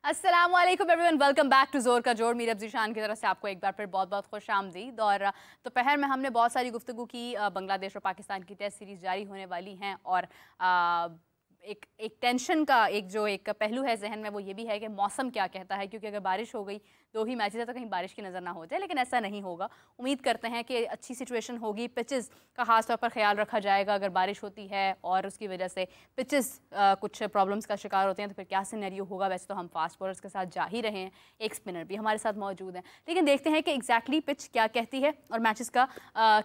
अस्सलामुअलैकुम everyone, welcome back to जोर का जोर। मीर अब्जीशान की तरफ से आपको एक बार फिर बहुत बहुत खुश आमदीद। और दोपहर में हमने बहुत सारी गुफ्तगू की बांग्लादेश और पाकिस्तान की टेस्ट सीरीज़ जारी होने वाली हैं और एक टेंशन का एक पहलू है जहन में, वो ये भी है कि मौसम क्या कहता है, क्योंकि अगर बारिश हो गई 2 ही मैचेस है तो कहीं बारिश की नज़र ना हो जाए, लेकिन ऐसा नहीं होगा। उम्मीद करते हैं कि अच्छी सिचुएशन होगी, पिचेस का खास तौर पर ख्याल रखा जाएगा। अगर बारिश होती है और उसकी वजह से पिचेस कुछ प्रॉब्लम्स का शिकार होते हैं तो फिर क्या सिनेरियो होगा। वैसे तो हम फास्ट बॉलर्स के साथ जा ही रहे हैं, एक स्पिनर भी हमारे साथ मौजूद हैं, लेकिन देखते हैं कि एग्जैक्टली पिच क्या कहती है और मैचेस का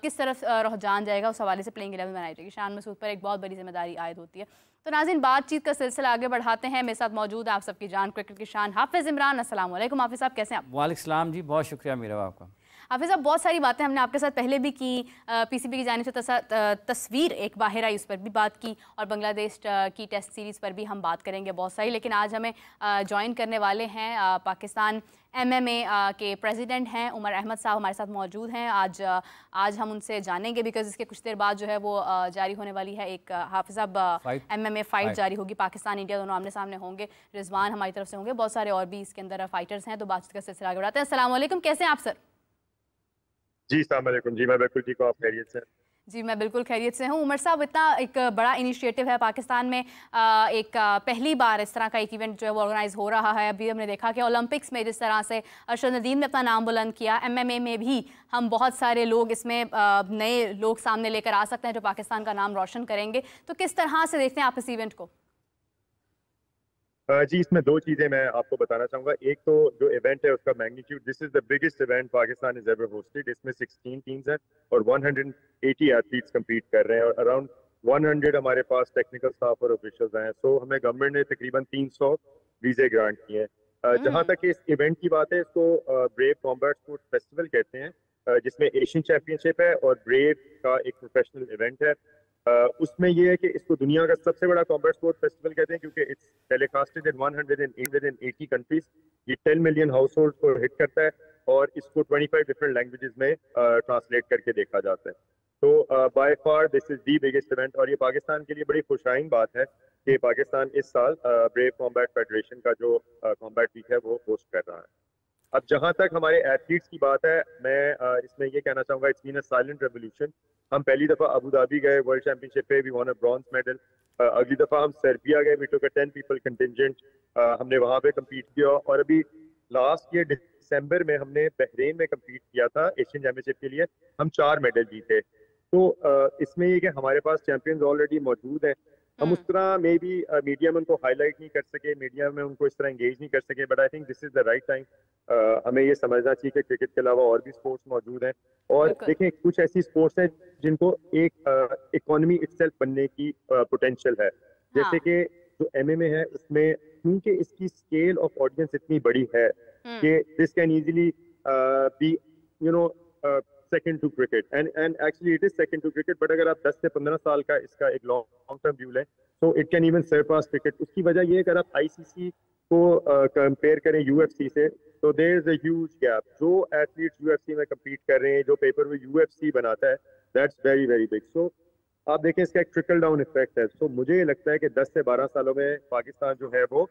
किस तरफ रुझान जाएगा। उस हवाले से प्लेइंग 11 बनाई जाएगी। शान मसूद पर एक बहुत बड़ी जिम्मेदारी आयद होती है। तो नाज़रीन, बातचीत का सिलसिला आगे बढ़ाते हैं। मेरे साथ मौजूद है आप सबकी जान क्रिकेट की शान हाफिज़ इमरान। अस्सलाम वालेकुम हाफिज़ साहब, कैसे हैं आप? वालेकुम सलाम जी, बहुत शुक्रिया मेरा आपका। हाफिज़ साहब, बहुत सारी बातें हमने आपके साथ पहले भी की। पीसीबी की जानिब से तस्वीर एक बाहर आई, उस पर भी बात की, और बांग्लादेश की टेस्ट सीरीज़ पर भी हम बात करेंगे बहुत सारी। लेकिन आज हमें ज्वाइन करने वाले हैं पाकिस्तान MMA के प्रेसिडेंट हैं उमर अहमद साहब, हमारे साथ मौजूद हैं। आज हम उनसे जानेंगे बिकॉज इसके कुछ देर बाद जो है वो जारी होने वाली है एक हाफिज़ साहब MMA फ़ाइट जारी होगी। पाकिस्तान इंडिया दोनों आमने सामने होंगे। रिजवान हमारी तरफ से होंगे, बहुत सारे और भी इसके अंदर फ़ाइटर्स हैं। तो बातचीत का सिलसिला आगे बढ़ाते हैं। अस्सलाम वालेकुम, कैसे हैं आप सर? जी अस्सलाम वालेकुम। जी मैं बिल्कुल ठीक हूँ, आप खैरियत से? जी मैं बिल्कुल खैरियत से हूँ। उमर साहब, इतना एक बड़ा इनिशिएटिव है पाकिस्तान में, पहली बार इस तरह का एक इवेंट जो है वो ऑर्गेनाइज हो रहा है। अभी हमने देखा कि ओलंपिक्स में जिस तरह से अरशद नदीम ने अपना नाम बुलंद किया, MMA में भी हम बहुत सारे लोग इसमें नए लोग सामने लेकर आ सकते हैं जो पाकिस्तान का नाम रोशन करेंगे। तो किस तरह से देखते हैं आप इस इवेंट को? जी इसमें दो चीज़ें मैं आपको बताना चाहूँगा। एक तो जो इवेंट है उसका magnitude, this is the biggest event Pakistan is ever hosted. इसमें 16 टीम्स हैं और 180 एथलीट्स compete कर रहे हैं और अराउंड 100 हमारे पास टेक्निकल स्टाफ और ऑफिशियल्स हैं। सो हमें गवर्नमेंट ने तकरीबन 300 वीजे ग्रांट किए हैं। जहाँ तक इस इवेंट की बात है, इसको ब्रेव कॉम्बैट स्पोर्ट्स फेस्टिवल कहते हैं, जिसमें एशियन चैंपियनशिप है और ब्रेव का एक प्रोफेशनल इवेंट है। उसमें ये है कि इसको दुनिया का सबसे बड़ा कॉम्बैट स्पोर्ट फेस्टिवल कहते हैं क्योंकि इट्स टेलीकास्टेड इन 180 कंट्रीज। ये 10 मिलियन हाउस होल्ड को हिट करता है और इसको 25 डिफरेंट लैंग्वेजेस में ट्रांसलेट करके देखा जाता है। तो by far this is the biggest event और ये पाकिस्तान के लिए बड़ी खुशाइन बात है कि पाकिस्तान इस साल ब्रेव कॉम्बैट फेडरेशन का जो कॉम्बैट वीक है वो होस्ट कर रहा है। अब जहां तक हमारे एथलीट्स की बात है, मैं इसमें ये कहना चाहूंगा, it's been a silent revolution. हम पहली दफा अबू धाबी गए वर्ल्ड चैंपियनशिप पे, we won a bronze medal. अगली दफा हम सर्बिया गए, we took a 10 people contingent, हमने वहां पे कम्पीट किया। और अभी लास्ट ईयर दिसंबर में हमने बहरीन में कम्पीट किया था एशियन चैंपियनशिप के लिए, हम 4 मेडल जीते। तो इसमें ये कि हमारे पास चैंपियंस ऑलरेडी मौजूद हैं। हम उस तरह मे बी मीडिया में उनको हाईलाइट नहीं कर सके, मीडिया में उनको इस तरह एंगेज नहीं कर सके, but I think this is the right time. हमें ये समझना चाहिए कि क्रिकेट के अलावा और भी स्पोर्ट्स मौजूद हैं। और देखें, कुछ ऐसी स्पोर्ट्स हैं जिनको एक इकोनॉमी इटसेल्फ बनने की पोटेंशियल है। जैसे कि जो MMA है, उसमें क्योंकि इसकी स्केल ऑफ ऑडियंस इतनी बड़ी है कि this can easily be you know second to cricket, and actually it is second to cricket. But अगर आप 10 से 15 साल का इसका एक लॉन्ग टर्म व्यू लें तो it can even surpass cricket. उसकी वजह ये है कि अगर आप ICC को कंपेयर करें UFC से, तो there is a huge gap. जो एथलीट्स UFC में कम्पीट कर रहे हैं, जो पेपर में UFC बनाता है, that's very very big. So आप देखें, इसका एक ट्रिकल डाउन इफेक्ट है। सो मुझे लगता है कि 10 से 12 सालों में पाकिस्तान जो है वो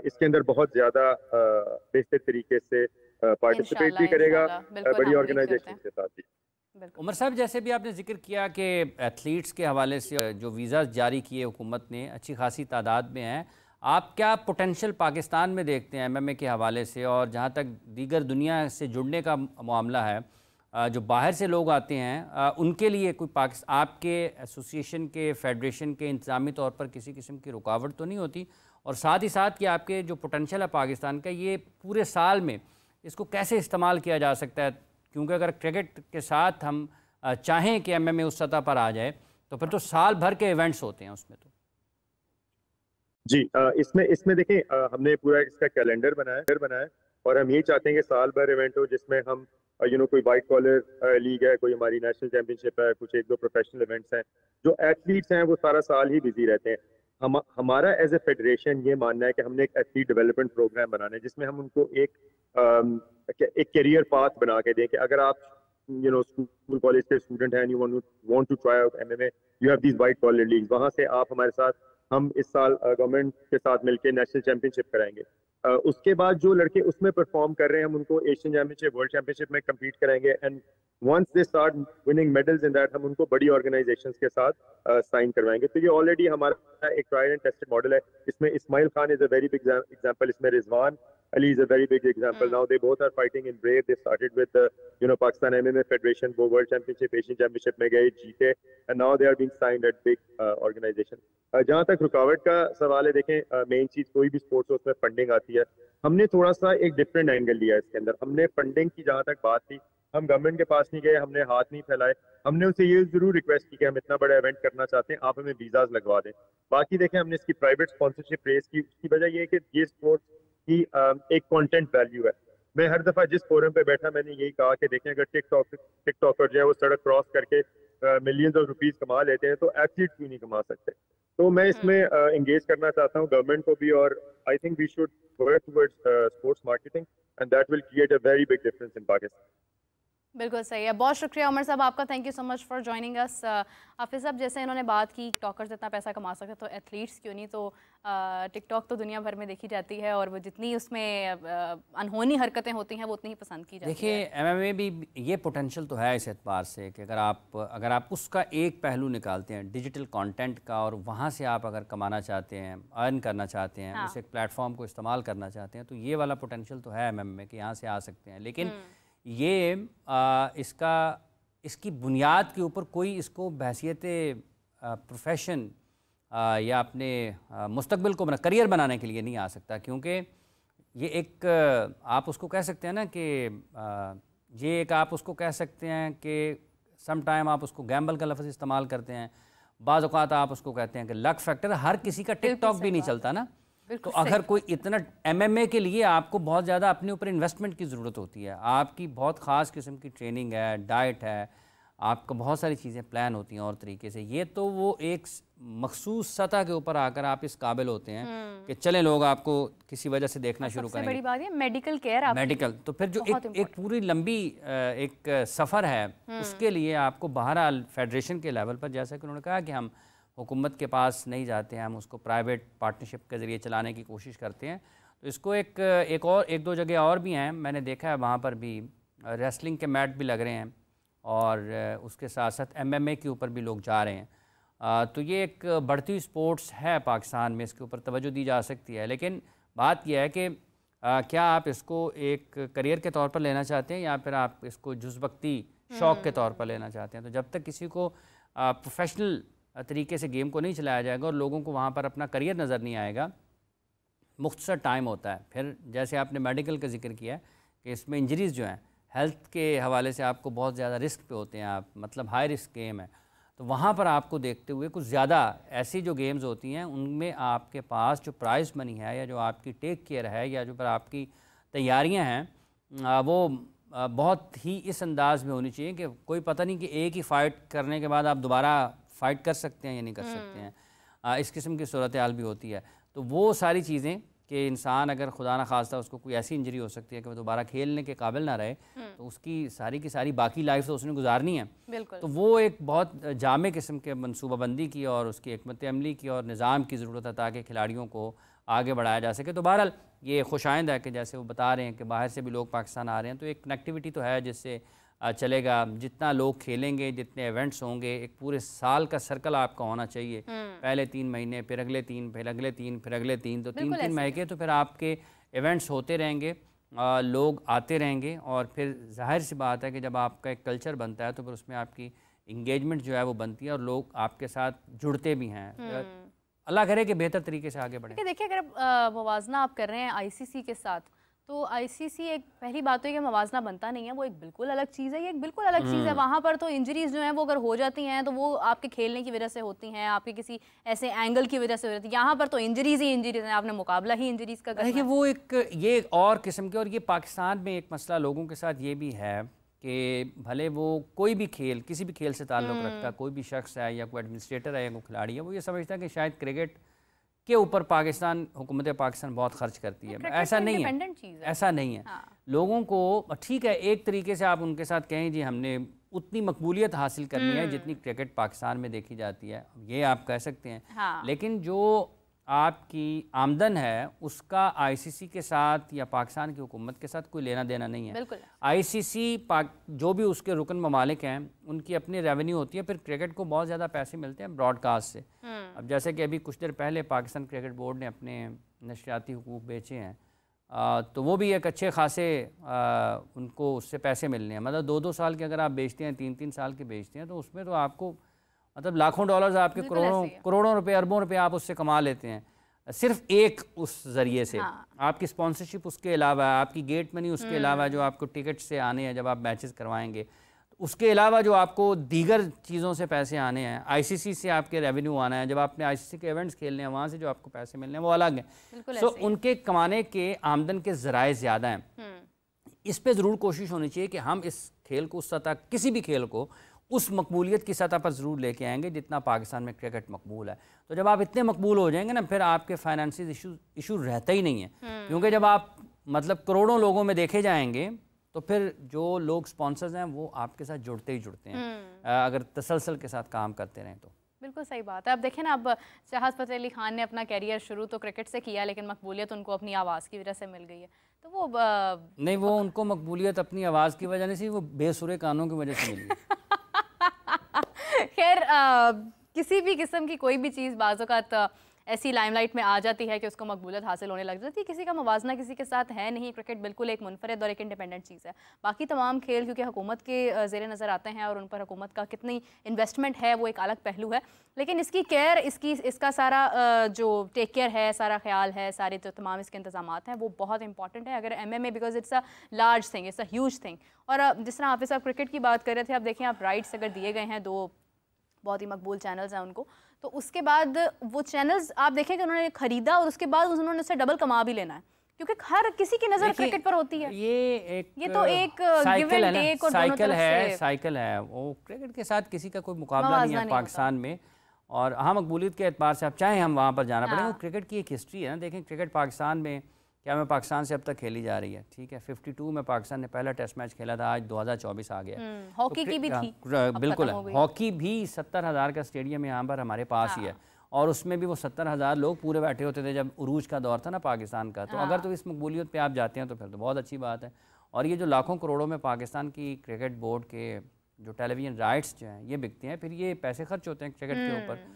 इसके अंदर बहुत ज्यादा बेहतर तरीके से पार्टिसिपेट भी करेगा बड़ी ऑर्गेनाइजेशन के साथ भी। उमर साहब, जैसे भी आपने जिक्र किया कि एथलीट्स के हवाले से जो वीज़ा जारी किए हुकूमत ने अच्छी खासी तादाद में हैं, आप क्या पोटेंशियल पाकिस्तान में देखते हैं MMA के हवाले से? और जहाँ तक दीगर दुनिया से जुड़ने का मामला है, जो बाहर से लोग आते हैं उनके लिए कोई आपके एसोसिएशन के, फेडरेशन के इंतज़ामी तौर पर किसी किस्म की रुकावट तो नहीं होती? और साथ ही साथ कि आपके जो पोटेंशियल है पाकिस्तान का, ये पूरे साल में इसको कैसे इस्तेमाल किया जा सकता है? क्योंकि अगर क्रिकेट के साथ हम चाहें कि MMA उस सतह पर आ जाए तो फिर तो साल भर के इवेंट्स होते हैं उसमें। तो जी इसमें देखें, हमने पूरा इसका कैलेंडर बनाया और हम ये चाहते हैं कि साल भर इवेंट हो जिसमें हम कोई वाइट कॉलर लीग है, कोई हमारी नेशनल चैंपियनशिप है, कुछ 1-2 प्रोफेशनल इवेंट्स हैं। जो एथलीट्स हैं वो सारा साल ही बिजी रहते हैं। हमारा एज ए फेडरेशन ये मानना है कि हमने एक एथलीट डेवलपमेंट प्रोग्राम बनाना है जिसमें हम उनको एक करियर पाथ बना के दें कि अगर आप स्कूल कॉलेज के स्टूडेंट हैं, you want to try out MMA, you have these white collar leagues, वहां से आप हमारे साथ हम इस साल गवर्नमेंट के साथ मिलकर नेशनल चैंपियनशिप कराएंगे। उसके बाद जो लड़के उसमें परफॉर्म कर रहे हैं हम उनको एशियन चैंपियनशिप, वर्ल्ड चैंपियनशिप में कम्पीट कराएंगे। And once they start winning medals in that, हम उनको बड़ी ऑर्गेनाइजेशंस के साथ साइन करवाएंगे। तो ये ऑलरेडी हमारा एक ट्राइड एंड टेस्टेड मॉडल है। इसमें Ismail Khan is a very big example, इसमें Rizwan Ali is a very big example. Now they both are fighting in Brave. They started with Pakistan MMA Federation, वो World Championship, Asian Championship में गए, जीते, and now they are being signed at big organization. जहाँ तक रुकावट का सवाल है, देखें मेन चीज कोई भी स्पोर्ट्स हो उसमें फंडिंग आती है। हमने थोड़ा सा एक डिफरेंट एंगल लिया है इसके अंदर। हमने फंडिंग की जहाँ तक बात थी, हम गवर्नमेंट के पास नहीं गए, हमने हाथ नहीं फैलाए। हमने उनसे ये जरूर रिक्वेस्ट की कि हम इतना बड़ा इवेंट करना चाहते हैं, आप हमें वीजाज लगवा दें। बाकी देखें हमने इसकी प्राइवेट स्पॉन्सरशिप रेस की, उसकी वजह ये है कि ये स्पोर्ट्स की एक कंटेंट वैल्यू है। मैं हर दफा जिस फोरम पे बैठा मैंने यही कहा कि देखें अगर टिकटॉकर जो है वो सड़क क्रॉस करके मिलियंस ऑफ रुपीस कमा लेते हैं तो एथलीट क्यों नहीं कमा सकते। तो मैं इसमें एंगेज करना चाहता हूँ गवर्नमेंट को भी, और I think we should work towards sports marketing and that will create a very big difference in Pakistan. बिल्कुल सही है। बहुत शुक्रिया उमर साहब आपका, thank you so much for joining us. Hafiz साहब, जैसे इन्होंने बात की टॉकर्स इतना पैसा कमा सकते तो एथलीट्स क्यों नहीं। तो टिकटॉक तो दुनिया भर में देखी जाती है और वो जितनी उसमें अनहोनी हरकतें होती हैं वो उतनी ही पसंद की जाती है। देखिए MMA भी ये पोटेंशियल तो है इस एतबार से कि अगर आप उसका एक पहलू निकालते हैं डिजिटल कंटेंट का और वहाँ से आप अगर कमाना चाहते हैं, अर्न करना चाहते हैं, उस एक प्लेटफॉर्म को इस्तेमाल करना चाहते हैं, तो ये वाला पोटेंशियल तो है MMA के, यहाँ से आ सकते हैं। लेकिन ये इसकी बुनियाद के ऊपर कोई इसको बहैसियत प्रोफेशन या अपने मुस्तकबिल को करियर बनाने के लिए नहीं आ सकता, क्योंकि ये एक आप उसको कह सकते हैं ना कि ये एक आप उसको कह सकते हैं कि सम टाइम आप उसको गैम्बल का लफ्ज़ इस्तेमाल करते हैं, बाज़ औक़ात आप उसको कहते हैं कि लक फैक्टर। हर किसी का टिकटॉक भी नहीं चलता ना, तो अगर कोई इतना MMA के लिए आपको बहुत ज़्यादा अपने ऊपर इन्वेस्टमेंट की ज़रूरत होती है, आपकी बहुत ख़ास किस्म की ट्रेनिंग है, डाइट है, आपको बहुत सारी चीज़ें प्लान होती हैं और तरीके से। ये तो वो एक मखसूस सतह के ऊपर आकर आप इस काबिल होते हैं कि चलें लोग आपको किसी वजह से देखना शुरू करेंगे। बड़ी बात है मेडिकल केयर, मेडिकल तो फिर जो एक पूरी लंबी एक सफ़र है, उसके लिए आपको बहरहाल फेडरेशन के लेवल पर, जैसा कि उन्होंने कहा कि हम हुकूमत के पास नहीं जाते हैं, हम उसको प्राइवेट पार्टनरशिप के ज़रिए चलाने की कोशिश करते हैं। तो इसको एक दो जगह और भी हैं, मैंने देखा है वहाँ पर भी रेसलिंग के मैट भी लग रहे हैं और उसके साथ साथ MMA के ऊपर भी लोग जा रहे हैं। तो ये एक बढ़ती हुई स्पोर्ट्स है पाकिस्तान में, इसके ऊपर तवज्जो दी जा सकती है। लेकिन बात यह है कि क्या आप इसको एक करियर के तौर पर लेना चाहते हैं या फिर आप इसको जुज़वक्ती शौक़ के तौर पर लेना चाहते हैं। तो जब तक किसी को प्रोफेशनल तरीके से गेम को नहीं चलाया जाएगा और लोगों को वहाँ पर अपना करियर नज़र नहीं आएगा, मुख्तसर टाइम होता है। फिर जैसे आपने मेडिकल का जिक्र किया है कि इसमें इंजरीज़ जो हैं हेल्थ के हवाले से आपको बहुत ज़्यादा रिस्क पे होते हैं आप, मतलब हाई रिस्क गेम है, तो वहाँ पर आपको देखते हुए कुछ ज़्यादा ऐसी जो गेम्स होती हैं उनमें आपके पास जो प्राइज़ मनी है या जो आपकी टेक केयर है या जो पर आपकी तैयारियाँ हैं वो बहुत ही इस अंदाज में होनी चाहिए कि कोई पता नहीं कि एक ही फ़ाइट करने के बाद आप दोबारा फ़ाइट कर सकते हैं या नहीं कर सकते हैं। इस किस्म की सूरत हाल भी होती है। तो वो सारी चीज़ें कि इंसान अगर खुदा न खास्ता उसको कोई ऐसी इंजरी हो सकती है कि वो दोबारा खेलने के काबिल ना रहे, तो उसकी सारी की सारी बाकी लाइफ तो उसने गुजारनी है। तो वो एक बहुत जामे किस्म के मनसूबाबंदी की और उसकी हिकमत अमली की और निज़ाम की ज़रूरत है ताकि खिलाड़ियों को आगे बढ़ाया जा सके। तो बहरहाल ये खुशाइंद है कि जैसे वो बता रहे हैं कि बाहर से भी लोग पाकिस्तान आ रहे हैं, तो एक कनेक्टिविटी तो है जिससे चलेगा। जितना लोग खेलेंगे, जितने इवेंट्स होंगे, एक पूरे साल का सर्कल आपका होना चाहिए। पहले 3 महीने, फिर अगले 3, फिर अगले 3, फिर अगले 3, तो 3-3 महीने के तो फिर आपके इवेंट्स होते रहेंगे, लोग आते रहेंगे और फिर जाहिर सी बात है कि जब आपका एक कल्चर बनता है तो फिर उसमें आपकी इंगेजमेंट जो है वो बनती है और लोग आपके साथ जुड़ते भी हैं। अल्लाह करे कि बेहतर तरीके से आगे बढ़े। देखिए अगर मुवाजना आप कर रहे हैं ICC के साथ, तो ICC एक पहली बात तो है कि मवाजना बनता नहीं है, वो एक बिल्कुल अलग चीज़ है। ये एक बिल्कुल अलग चीज़ है। वहाँ पर तो इंजरीज़ जो हैं वो अगर हो जाती हैं तो वो आपके खेलने की वजह से होती हैं, आपके किसी ऐसे एंगल की वजह से हो जाती है। यहाँ पर तो इंजरीज़ ही इंजरीज़ हैं, आपने मुकाबला ही इंजरीज़ का देखिए वो ये और किस्म के, और ये पाकिस्तान में एक मसला लोगों के साथ ये भी है कि भले वो कोई भी खेल, किसी भी खेल से ताल्लुक़ रखता है, कोई भी शख्स है या कोई एडमिनिस्ट्रेटर है या कोई खिलाड़ी है, वो ये समझता है कि शायद क्रिकेट के ऊपर पाकिस्तान, हुकूमत पाकिस्तान बहुत खर्च करती है। ऐसा नहीं है, ऐसा नहीं है। लोगों को ठीक है, एक तरीके से आप उनके साथ कहें जी हमने उतनी मकबूलियत हासिल करनी है जितनी क्रिकेट पाकिस्तान में देखी जाती है, ये आप कह सकते हैं। लेकिन जो आपकी आमदन है उसका आईसीसी के साथ या पाकिस्तान की हुकूमत के साथ कोई लेना देना नहीं है। आईसीसी जो भी उसके रुकन ममालिक हैं उनकी अपनी रेवेन्यू होती है, फिर क्रिकेट को बहुत ज़्यादा पैसे मिलते हैं ब्रॉडकास्ट से। अब जैसे कि अभी कुछ देर पहले पाकिस्तान क्रिकेट बोर्ड ने अपने नशरियाती हुकूक बेचे हैं, तो वो भी एक अच्छे खासे उनको उससे पैसे मिलने हैं। मतलब 2-2 साल के अगर आप बेचते हैं, 3-3 साल के बेचते हैं, तो उसमें तो आपको मतलब लाखों डॉलर्स, आपके करोड़ों रुपए, अरबों रुपए आप उससे कमा लेते हैं सिर्फ एक उस ज़रिए से। आपकी स्पॉन्सरशिप उसके अलावा, आपकी गेट मनी उसके अलावा, जो आपको टिकट से आने हैं जब आप मैचेस करवाएंगे, उसके अलावा जो आपको दीगर चीज़ों से पैसे आने हैं, आईसीसी से आपके रेवेन्यू आना है, जब आपने आईसीसी के इवेंट्स खेलने हैं वहाँ से जो आपको पैसे मिलने हैं वो अलग हैं। सो उनके कमाने के आमदन के ज़राए ज़्यादा हैं। इस पर ज़रूर कोशिश होनी चाहिए कि हम इस खेल को उस सतह, किसी भी खेल को उस मकबूलियत की सतह पर ज़रूर लेके आएंगे जितना पाकिस्तान में क्रिकेट मकबूल है। तो जब आप इतने मकबूल हो जाएंगे ना, फिर आपके फाइनेंशियल इशू रहता ही नहीं है। क्योंकि जब आप मतलब करोड़ों लोगों में देखे जाएंगे तो फिर जो लोग स्पॉन्सर्स हैं वो आपके साथ जुड़ते ही जुड़ते हैं, अगर तसलसल के साथ काम करते रहें तो। बिल्कुल सही बात है। अब देखें ना, अब शहबाज फतेह अली खान ने अपना कैरियर शुरू तो क्रिकेट से किया, लेकिन मकबूलियत उनको अपनी आवाज़ की वजह से मिल गई है। तो वो नहीं, वो उनको मकबूलियत अपनी आवाज़ की वजह नहीं, वो बेसुरे कानों की वजह से मिली। खैर, किसी भी किस्म की कोई भी चीज़ बाज़ औक़ात ऐसी लाइमलाइट में आ जाती है कि उसको मकबूलियत हासिल होने लग जाती है। किसी का मवाजना किसी के साथ है नहीं। क्रिकेट बिल्कुल एक मुनफरद और एक इंडिपेंडेंट चीज़ है। बाकी तमाम खेल क्योंकि हुकूमत के ज़ेरे नज़र आते हैं और उन पर हुकूमत का कितनी इन्वेस्टमेंट है वो एक अलग पहलू है। लेकिन इसकी केयर, इसका सारा जो टेक केयर है, सारा ख्याल है, सारे जो तमाम इसके इंतजामात हैं वो बहुत इंपॉर्टेंट है। अगर MMA because it's a large thing, it's a huge thing. और जिस तरह हाफिज़ साहब क्रिकेट की बात कर रहे थे, अब देखें आप राइट्स अगर दिए गए हैं 2 बहुत ही मकबूल चैनल्स हैं उनको, तो उसके बाद वो चैनल्स आप देखें कि उन्होंने खरीदा और उसके बाद उन्होंने उससे डबल कमा भी लेना है, क्योंकि हर किसी की नज़र क्रिकेट पर होती है। ये तो एक गिव एंड टेक और साइकिल है। वो क्रिकेट के साथ किसी का कोई मुकाबला नहीं है पाकिस्तान में। और हाँ, मकबूलियत के एतबार से आप चाहें हम वहाँ पर जाना पड़ेगा। क्रिकेट की एक हिस्ट्री है ना। देखें क्रिकेट पाकिस्तान में क्या में पाकिस्तान से अब तक खेली जा रही है, ठीक है। 52 में पाकिस्तान ने पहला टेस्ट मैच खेला था, आज 2024 आ गया। हॉकी की भी थी, बिल्कुल है। हॉकी भी 70,000 का स्टेडियम यहाँ पर हमारे पास ही है, और उसमें भी वो 70,000 लोग पूरे बैठे होते थे जब उरूज का दौर था ना पाकिस्तान का। तो अगर तो इस मकबूलियत पे आप जाते हैं तो फिर तो बहुत अच्छी बात है। और ये जो लाखों करोड़ों में पाकिस्तान की क्रिकेट बोर्ड के जो टेलीविज़न राइट्स जो हैं ये बिकते हैं, फिर ये पैसे खर्च होते हैं क्रिकेट के ऊपर।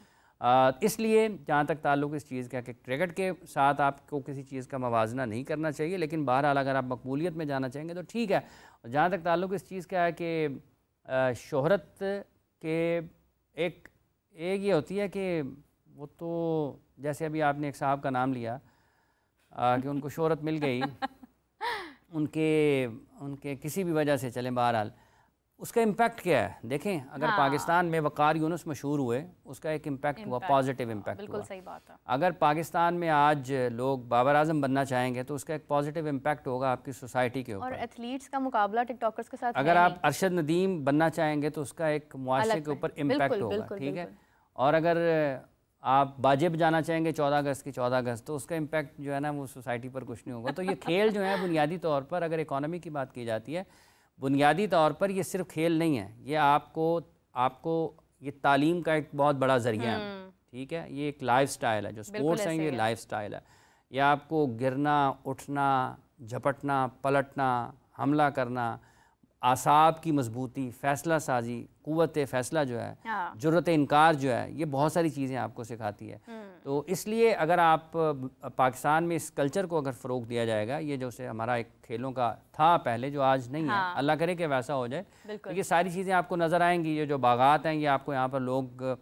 इसलिए जहाँ तक ताल्लुक इस चीज़ का कि क्रिकेट के साथ आपको किसी चीज़ का मवाजना नहीं करना चाहिए, लेकिन बहरहाल अगर आप मकबूलियत में जाना चाहेंगे तो ठीक है। जहाँ तक ताल्लुक इस चीज़ का है कि शोहरत के एक ये होती है कि वो तो जैसे अभी आपने एक साहब का नाम लिया कि उनको शोहरत मिल गई उनके किसी भी वजह से, चलें बहरहाल उसका इम्पैक्ट क्या है। देखें अगर पाकिस्तान में वक़ार यूनुस मशहूर हुए, उसका एक इम्पैक्ट हुआ, पॉजिटिव इम्पैक्ट हुआ। सही बात है। अगर पाकिस्तान में आज लोग बाबर आजम बनना चाहेंगे तो उसका एक पॉजिटिव इम्पैक्ट होगा आपकी सोसाइटी के ऊपर। और एथलीट्स का मुकाबला टिकटॉकर्स के साथ, अगर आप अरशद नदीम बनना चाहेंगे तो उसका एक मुआशरे के ऊपर इम्पैक्ट होगा, ठीक है। और अगर आप बाजे बजाना चाहेंगे 14 अगस्त की 14 अगस्त, तो उसका इम्पैक्ट जो है ना वो सोसाइटी पर कुछ नहीं होगा। तो ये खेल जो है बुनियादी तौर पर, अगर इकॉनमी की बात की जाती है, बुनियादी तौर पर ये सिर्फ खेल नहीं है, ये आपको ये तालीम का एक बहुत बड़ा ज़रिया है, ठीक है। ये एक लाइफ स्टाइल है, जो स्पोर्ट्स हैं ये लाइफ स्टाइल है। ये आपको गिरना, उठना, झपटना, पलटना, हमला करना, आसाब की मजबूती, फ़ैसला साजी, क़ुव्वत फ़ैसला जो है, जुर्रत इनकार जो है, ये बहुत सारी चीज़ें आपको सिखाती है। तो इसलिए अगर आप पाकिस्तान में इस कल्चर को अगर फ़रोग़ दिया जाएगा, ये जो से हमारा एक खेलों का था पहले जो आज नहीं है, अल्लाह करे कि वैसा हो जाए, तो ये सारी चीज़ें आपको नज़र आएंगी। ये जो बागात हैं ये आपको यहाँ पर लोग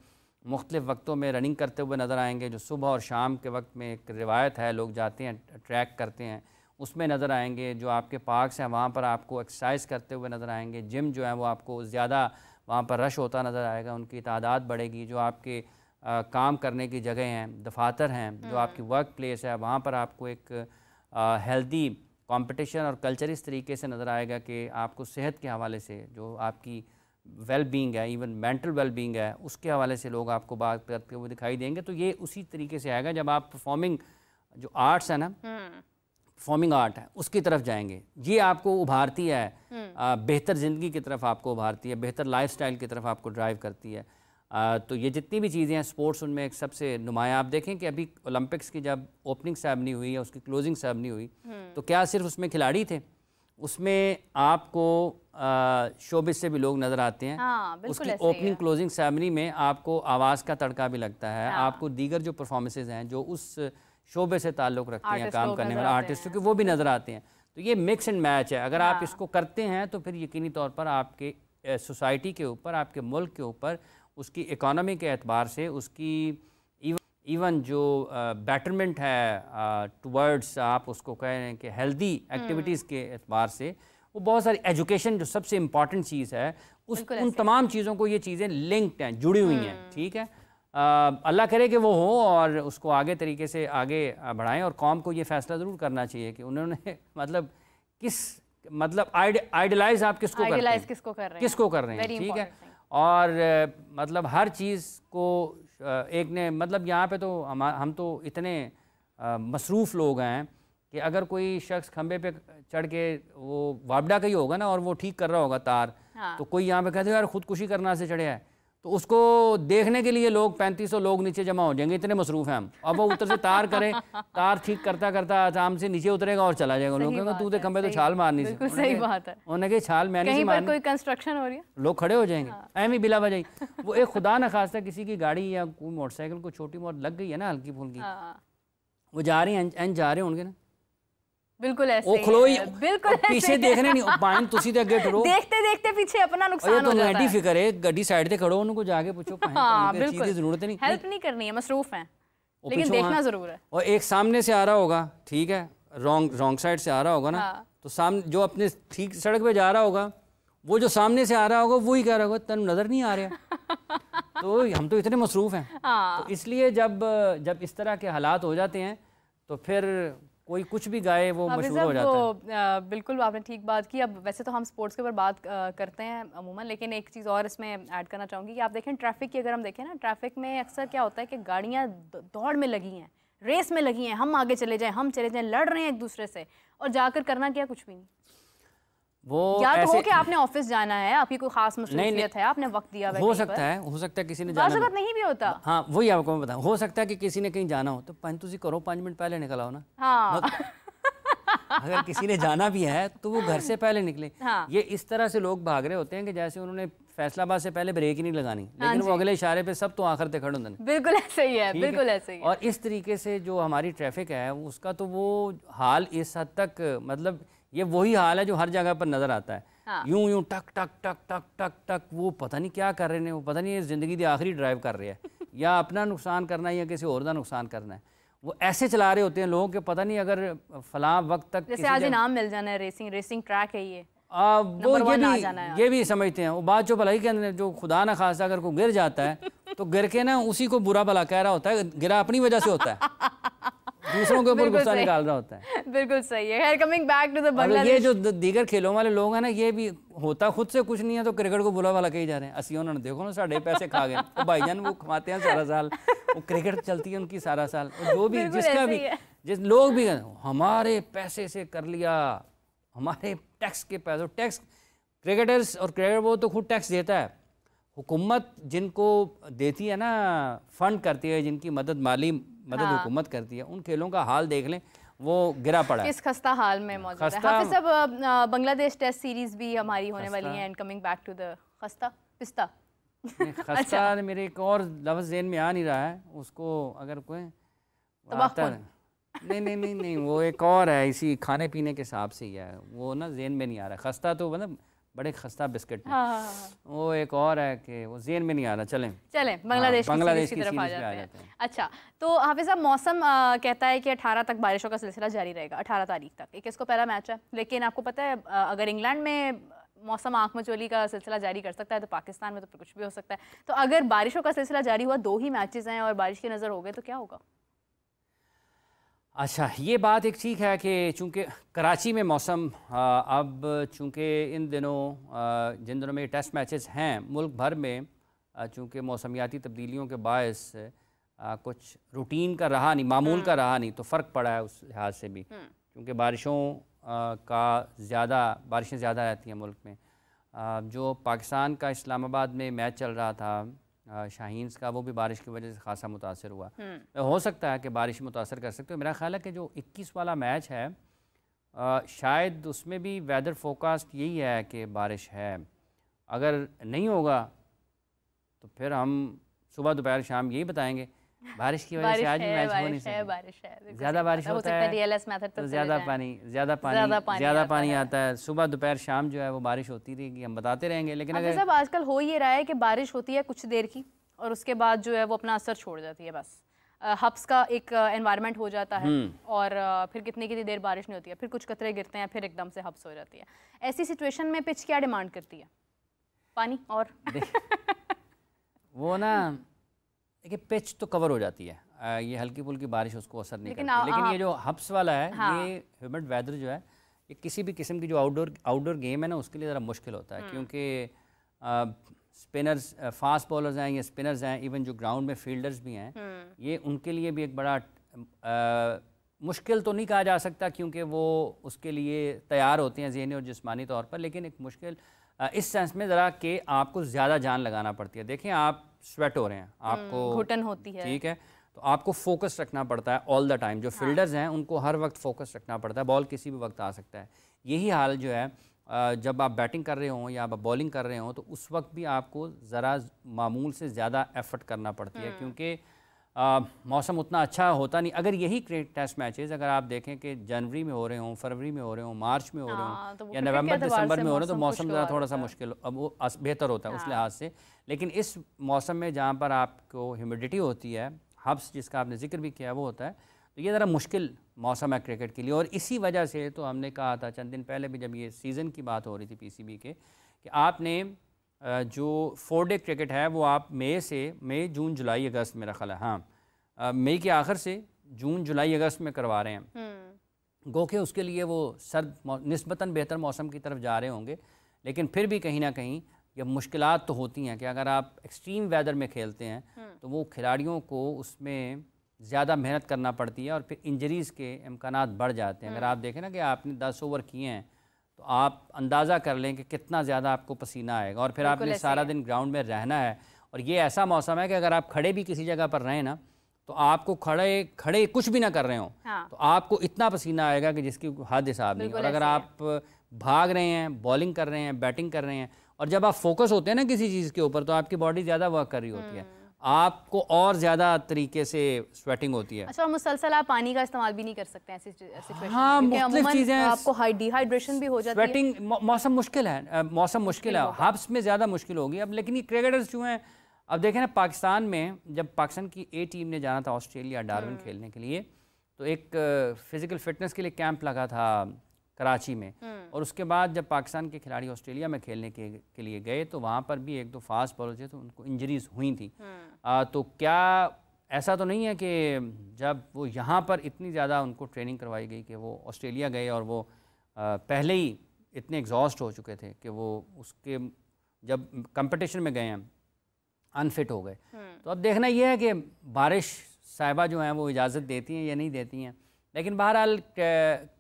मुख्तलिफ़ वक्तों में रनिंग करते हुए नज़र आएंगे। जो सुबह और शाम के वक्त में एक रिवायत है, लोग जाते हैं ट्रैक करते हैं, उसमें नज़र आएंगे। जो आपके पार्क्स हैं वहाँ पर आपको एक्सरसाइज करते हुए नज़र आएंगे। जिम जो है वो आपको ज़्यादा वहाँ पर रश होता नज़र आएगा, उनकी तादाद बढ़ेगी। जो आपके काम करने की जगह हैं, दफातर हैं, जो आपकी वर्क प्लेस है, वहाँ पर आपको एक हेल्दी कंपटीशन और कल्चर इस तरीके से नज़र आएगा कि आपको सेहत के हवाले से जो आपकी वेल बींग है, इवन मेंटल वेल बींग है, उसके हवाले से लोग आपको बात करते हुए दिखाई देंगे। तो ये उसी तरीके से आएगा जब आप परफॉर्मिंग जो आर्ट्स है ना, परफॉर्मिंग आर्ट है, उसकी तरफ जाएंगे। ये आपको उभारती है, बेहतर ज़िंदगी की तरफ आपको उभारती है, बेहतर लाइफस्टाइल की तरफ आपको ड्राइव करती है। तो ये जितनी भी चीज़ें हैं स्पोर्ट्स, उनमें एक सबसे नुमाया। आप देखें कि अभी ओलंपिक्स की जब ओपनिंग सेरेमनी हुई या उसकी क्लोजिंग सेरेमनी हुई, तो क्या सिर्फ उसमें खिलाड़ी थे? उसमें आपको शोबिस से भी लोग नज़र आते हैं। उसकी ओपनिंग क्लोजिंग सेरेमनी में आपको आवाज़ का तड़का भी लगता है, आपको दीगर जो परफॉर्मेंसेज हैं जो उस शोबे से ताल्लुक़ रखते हैं, काम करने वाले आर्टिस्टों के, वो भी नज़र आते हैं। तो ये मिक्स एंड मैच है। अगर आप इसको करते हैं तो फिर यकीनी तौर पर आपके सोसाइटी के ऊपर, आपके मुल्क के ऊपर, उसकी इकॉनमी के एतबार से, उसकी इवन जो बेटरमेंट है टुवर्ड्स, आप उसको कह रहे हैं कि हेल्दी एक्टिविटीज़ के एतबार से, वो बहुत सारी एजुकेशन जो सबसे इम्पॉर्टेंट चीज़ है, उन तमाम चीज़ों को ये चीज़ें लिंक्ड हैं, जुड़ी हुई हैं। ठीक है, अल्लाह करे कि वो हो और उसको आगे तरीके से आगे बढ़ाएं। और कौम को ये फ़ैसला ज़रूर करना चाहिए कि उन्होंने मतलब आइडलाइज आप किसको कर रहे हैं, ठीक है। और मतलब हर चीज़ को एक ने, मतलब यहाँ पे तो हम तो इतने मसरूफ़ लोग हैं कि अगर कोई शख्स खंबे पे चढ़ के, वो वापडा का ही होगा ना और वो ठीक कर रहा होगा तार, तो कोई यहाँ पे कहते हैं यार खुदकुशी करना से चढ़े है, तो उसको देखने के लिए लोग 3500 लोग नीचे जमा हो जाएंगे, इतने मसरूफ़ हैं हम। अब वो ऊपर से तार करे, तार ठीक करता करता आराम से नीचे उतरेगा और चला जाएगा। लोग कहेंगे तू तो खंबे तो छाल मारनी से, सही बात है। उन्होंने कहा छाल मैंने से मारनी, कोई कंस्ट्रक्शन हो रही है, लोग खड़े हो जाएंगे ऐमी बिला वजह। वो एक खुदा न खास्ता किसी की गाड़ी या कोई मोटरसाइकिल को छोटी मोट लग गई है ना, हल्की फुल्की, वो जा रही हैं, जा रहे होंगे ना, बिल्कुल ऐसे वो खलोई, बिल्कुल पीछे देखने नहीं पाइन, तुसी ते अगे ठहरो, देखते देखते पीछे अपना नुकसान हो जाता है। फिक्र है गड्डी साइड ते खड़ो, उनको जाके पूछो, चीज की जरूरत नहीं, हेल्प नहीं करनी है, मसरूफ हैं, लेकिन देखना जरूर है। और एक सामने से आ रहा होगा, ठीक है, रॉन्ग साइड से आ रहा होगा ना, तो सामने जो अपने ठीक सड़क पे जा रहा होगा, वो जो सामने से आ रहा होगा वही कह रहा होगा तन नजर नहीं आ रहा। तो हम तो इतने मसरूफ हैं। तो इसलिए जब इस तरह के हालात हो जाते हैं तो फिर कोई कुछ भी गाए वो मशहूर हो जाता है। बिल्कुल आपने ठीक बात की। अब वैसे तो हम स्पोर्ट्स के ऊपर बात करते हैं अमूमन, लेकिन एक चीज़ और इसमें ऐड करना चाहूँगी कि आप देखें ट्रैफिक की, अगर हम देखें ना, ट्रैफिक में अक्सर क्या होता है कि गाड़ियाँ दौड़ में लगी हैं, रेस में लगी हैं, हम आगे चले जाएं, हम चले जाएं, लड़ रहे हैं एक दूसरे से, और जाकर करना क्या, कुछ भी नहीं। वो या तो हो कि आपने ऑफिस जाना है, आपकी कोई खास मसरूफियत है, आपने वक्त दिया, हो सकता है किसी ने जाना, नहीं भी होता। हाँ वही आपको मैं बताऊं, हो सकता है कि किसी ने कहीं जाना हो तो तुसी करो 5 मिनट पहले निकल आओ ना। हाँ। अगर किसी ने जाना भी है तो वो घर से पहले निकले। हाँ। ये इस तरह से लोग भाग रहे होते हैं कि जैसे उन्होंने फैसलाबाद से पहले ब्रेक ही नहीं लगानी, लेकिन वो अगले इशारे पे सब तो आखिर तक खड़े होंगे। बिल्कुल ऐसे ही है, बिल्कुल ऐसे ही है। और इस तरीके से जो हमारी ट्रैफिक है उसका तो वो हाल इस हद तक, मतलब ये वही हाल है जो हर जगह पर नजर आता है। हाँ। यूं टक टक टक टक टक टक, वो पता नहीं क्या कर रहे हैं, वो पता नहीं जिंदगी की आखिरी ड्राइव कर रहे हैं या अपना नुकसान करना है या किसी और का नुकसान करना है। वो ऐसे चला रहे होते हैं लोगों के, पता नहीं अगर फलां वक्त तक जैसे आज नाम मिल जाना है, रेसिंग ट्रैक है ये, वो ये भी समझते हैं। वो बात जो भलाई के अंदर, जो खुदा न खासा अगर कोई गिर जाता है तो गिर के ना उसी को बुरा भला कह रहा होता है, गिरा अपनी वजह से होता है, दूसरों के ऊपर गुस्सा निकाल रहा होता है। बिल्कुल सही है। Coming back to the Bangladesh, ये जो दीगर खेलों वाले लोग हैं ना, ये भी होता खुद से कुछ नहीं है तो क्रिकेट को बुरा वाला कही जा रहे हैं। असी उन्होंने देखो ना साढ़े पैसे खा गए, तो भाईजान वो कमाते हैं सारा साल, वो क्रिकेट चलती है उनकी सारा साल, जो भी जिसका भी जिस लोग भी हमारे पैसे से कर लिया, हमारे टैक्स के पैसे, टैक्स क्रिकेटर्स और क्रिकेटर वो तो खुद टैक्स देता है। हुकूमत जिनको देती है ना, फंड करती है, जिनकी माली मदद हुकूमत करती है, उन खेलों का हाल देख लें, वो गिरा पड़ा है, किस खस्ता हाल में मौजूद है। हाफिज साहब, बांग्लादेश टेस्ट सीरीज भी हमारी होने वाली है, and coming back to the Khasta Pista. खस्ता मेरे एक और लफ्ज़ ज़हन में आ नहीं रहा है, उसको अगर कोई नहीं, वो एक और है, इसी खाने पीने के हिसाब से ही है, वो ना ज़हन में नहीं आ रहा। खस्ता तो मतलब बड़े खस्ता बिस्किट में। वो एक और है कि वो ज़हन में नहीं आ रहा। चलें बांग्लादेश की तरफ आ जाते हैं। अच्छा, तो हाफिज साहब, मौसम कहता है कि 18 तक बारिशों का सिलसिला जारी रहेगा, 18 तारीख तक। 21 को पहला मैच है, लेकिन आपको पता है अगर इंग्लैंड में मौसम आँख मचोली का सिलसिला जारी कर सकता है तो पाकिस्तान में तो कुछ भी हो सकता है। तो अगर बारिशों का सिलसिला जारी हुआ, 2 ही मैचेस हैं और बारिश की नज़र हो गए, तो क्या होगा? अच्छा, ये बात एक ठीक है कि चूँकि कराची में मौसम अब चूँकि इन दिनों जिन दिनों में टेस्ट मैचेस हैं मुल्क भर में, चूँकि मौसमियाती तब्दीलियों के बायस कुछ रूटीन का रहा नहीं, मामूल का रहा नहीं, तो फ़र्क पड़ा है उस लिहाज से भी, क्योंकि बारिशें ज़्यादा रहती हैं मुल्क में। जो पाकिस्तान का इस्लामाबाद में मैच चल रहा था शाहीन्स का, वो भी बारिश की वजह से खासा मुतासर हुआ। हो सकता है कि बारिश मुतासर कर सकते हो। मेरा ख्याल है कि जो 21 वाला मैच है शायद उसमें भी वेदर फोरकास्ट यही है कि बारिश है। अगर नहीं होगा तो फिर हम सुबह दोपहर शाम यही बताएंगे बारिश की वजह से आज भी मैच हो नहीं सकता। बारिश है, ज़्यादा बारिश होता है तो ज़्यादा पानी आता है। सुबह दोपहर शाम जो है वो बारिश होती रहेगी, हम बताते रहेंगे। लेकिन अगर सब आजकल हो ये रहा है कि बारिश होती है कुछ देर की और उसके बाद जो है वो अपना असर छोड़ जाती है, बस हब्स का एक एनवायरनमेंट हो जाता है और फिर कितनी देर बारिश नहीं होती है, फिर कुछ कतरे गिरते हैं, फिर एकदम से हब्स हो जाती है। ऐसी सिचुएशन में पिच क्या डिमांड करती है? पानी और वो ना देखिए पिच तो कवर हो जाती है, ये हल्की फुल्की बारिश उसको असर नहीं करती। लेकिन ये जो हब्स वाला है, ये ह्यूमिड वेदर जो है, ये किसी भी किस्म की जो आउटडोर गेम है ना उसके लिए ज़रा मुश्किल होता है, क्योंकि स्पिनर्स, फास्ट बॉलर्स हैं या स्पिनर्स हैं, इवन जो ग्राउंड में फील्डर्स भी हैं, ये उनके लिए भी एक बड़ा मुश्किल तो नहीं कहा जा सकता, क्योंकि वो उसके लिए तैयार होते हैं ज़हनी और जिस्मानी तौर पर, लेकिन एक मुश्किल इस सेंस में ज़रा कि आपको ज़्यादा जान लगाना पड़ती है। देखें, आप स्वेट हो रहे हैं, आपको घुटन होती है, ठीक है, तो आपको फोकस रखना पड़ता है ऑल द टाइम। जो फील्डर्स हैं उनको हर वक्त फोकस रखना पड़ता है, बॉल किसी भी वक्त आ सकता है। यही हाल जो है जब आप बैटिंग कर रहे हों या आप बॉलिंग कर रहे हों, तो उस वक्त भी आपको ज़रा मामूल से ज़्यादा एफर्ट करना पड़ती है, क्योंकि मौसम उतना अच्छा होता नहीं। अगर यही टेस्ट मैचेस अगर आप देखें कि जनवरी में हो रहे हों, फरवरी में हो रहे हों, मार्च में हो रहे हों, तो या नवंबर दिसंबर में हो रहे हो, तो मौसम ज़रा थोड़ा सा मुश्किल, अब वो बेहतर होता है उस लिहाज से। लेकिन इस मौसम में जहाँ पर आपको ह्यूमिडिटी होती है, हब्स जिसका आपने जिक्र भी किया वो होता है, तो ये ज़रा मुश्किल मौसम है क्रिकेट के लिए। और इसी वजह से तो हमने कहा था चंद दिन पहले भी, जब ये सीज़न की बात हो रही थी PCB के, कि आपने जो 4 डे क्रिकेट है वो आप मई जून जुलाई अगस्त, मेरा ख्याल है, हाँ, मई के आखिर से जून जुलाई अगस्त में करवा रहे हैं। गो के उसके लिए वो सर्द निस्बतन बेहतर मौसम की तरफ जा रहे होंगे, लेकिन फिर भी कहीं ना कहीं ये मुश्किलात तो होती हैं कि अगर आप एक्सट्रीम वेदर में खेलते हैं तो वो खिलाड़ियों को उसमें ज़्यादा मेहनत करना पड़ती है और फिर इंजरीज़ के इम्कानात बढ़ जाते हैं। अगर आप देखें ना कि आपने 10 ओवर किए हैं, तो आप अंदाज़ा कर लें कि कितना ज़्यादा आपको पसीना आएगा, और फिर आपने सारा दिन ग्राउंड में रहना है। और ये ऐसा मौसम है कि अगर आप खड़े भी किसी जगह पर रहें ना, तो आपको खड़े कुछ भी ना कर रहे हो, तो आपको इतना पसीना आएगा कि जिसकी हद हिसाब नहीं। और अगर आप भाग रहे हैं, बॉलिंग कर रहे हैं, बैटिंग कर रहे हैं, और जब आप फोकस होते हैं ना किसी चीज़ के ऊपर, तो आपकी बॉडी ज़्यादा वर्क कर रही होती है, आपको और ज़्यादा तरीके से स्वेटिंग होती है। अच्छा, और मुसलसल आप पानी का इस्तेमाल भी नहीं कर सकते ऐसी सिचुएशन में। हाँ, मुख्तलिफ चीज़ें, आपको डिहाइड्रेशन भी हो जाती है। स्वेटिंग मौसम मुश्किल है, हब्स में ज़्यादा मुश्किल होगी अब। लेकिन ये क्रिकेटर्स जो हैं, अब देखें ना, पाकिस्तान में जब पाकिस्तान की A टीम ने जाना था ऑस्ट्रेलिया डार्विन खेलने के लिए, तो एक फ़िज़िकल फ़िटनेस के लिए कैंप लगा था कराची में, और उसके बाद जब पाकिस्तान के खिलाड़ी ऑस्ट्रेलिया में खेलने के लिए गए, तो वहाँ पर भी 1-2 फास्ट बॉलर थे, तो उनको इंजरीज़ हुई थी। तो क्या ऐसा तो नहीं है कि जब वो यहाँ पर इतनी ज़्यादा उनको ट्रेनिंग करवाई गई कि वो ऑस्ट्रेलिया गए और वो पहले ही इतने एग्जॉस्ट हो चुके थे कि वो उसके जब कंपटीशन में गए हैं अनफिट हो गए। तो अब देखना ये है कि बारिश साहिबा जो हैं वो इजाज़त देती हैं या नहीं देती हैं। लेकिन बहरहाल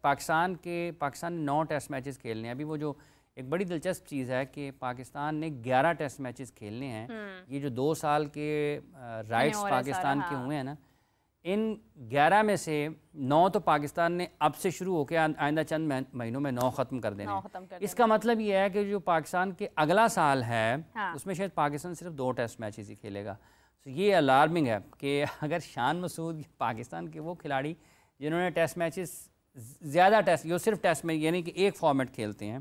पाकिस्तान ने 9 टेस्ट मैचेस खेलने हैं। अभी वो जो एक बड़ी दिलचस्प चीज़ है कि पाकिस्तान ने 11 टेस्ट मैचेस खेलने हैं। ये जो 2 साल के राइट्स पाकिस्तान के हुए हैं ना, इन 11 में से 9 तो पाकिस्तान ने अब से शुरू होकर आइंदा चंद महीनों में 9 ख़त्म कर देने। इसका मतलब ये है कि जो पाकिस्तान के अगला साल है, उसमें शायद पाकिस्तान सिर्फ 2 टेस्ट मैचेस ही खेलेगा। तो ये अलार्मिंग है कि अगर शान मसूद पाकिस्तान के वो खिलाड़ी जिन्होंने टेस्ट मैचेस ज़्यादा टेस्ट, जो सिर्फ टेस्ट में यानी कि एक फॉर्मेट खेलते हैं,